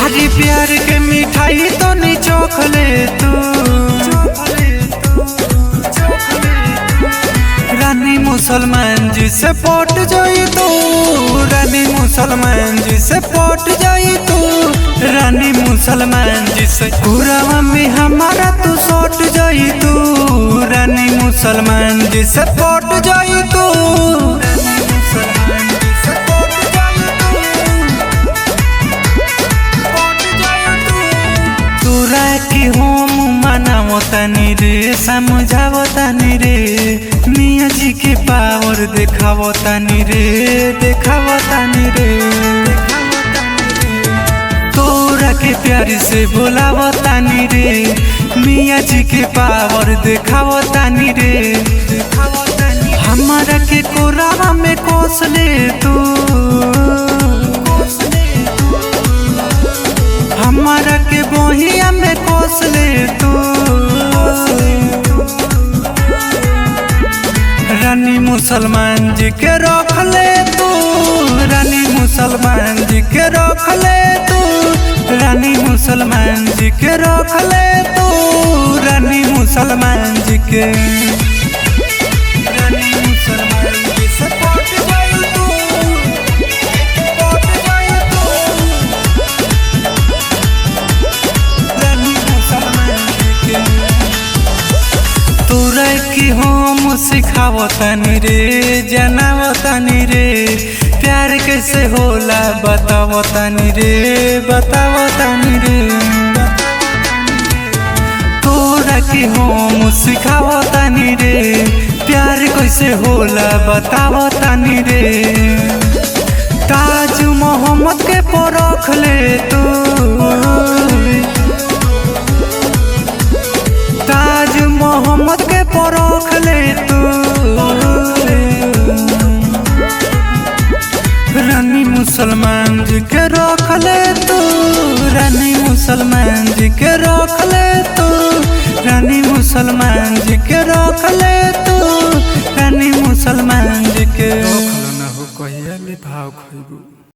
हरी प्यार के मिठाई तो नहीं चोखले तू रानी मुसलमान जी से पट जाई तू, रानी मुसलमान जी से पट जाई तू, रानी मुसलमान जी से पूरा में हमारा तू सट जाई तू, रानी मुसलमान जी से पट जाई तू। तोरा की हम मनावो तनी रे, समझावो तनी रे, मियाँ जी के पावर देखावो तनी रे, देखावो तनी रे, तोरा के प्यार से बोलावो तनी रे, मियाँ जी के पावर देखावो तनी रे, हमारा के कोरावा में कोस ले तू, हमारा के बोहिया में कोस ले तू, रानी मुसलमान जी के रख ले तू, रानी मुसलमान जी के रख ले तू, रानी मुसलमान जी के रख ले तू, रानी मुसलमान जी के, रानी मुसलमान जी से पट जाई तू, पट जाई तू, रानी मुसलमान जी के। तोरा की हम सिखावो तनी रे, जनावो तनी रे, प्यार कैसे होला बतावो तनी रे, बतावो तनी रे, तोरा की हम सिखावो तनी रे, प्यार कैसे होला बतावो तनी रे, ताज मोहम्मद के परख ले तू, ताज मोहम्मद के परख ले तू, रानी मुसलमान जी के रख ले तू, रानी मुसलमान जी के रख ले तू, रानी मुसलमान जी के रख ले तू, रानी मुसलमान जी के। ना हो कहिया ले भाव खइबू।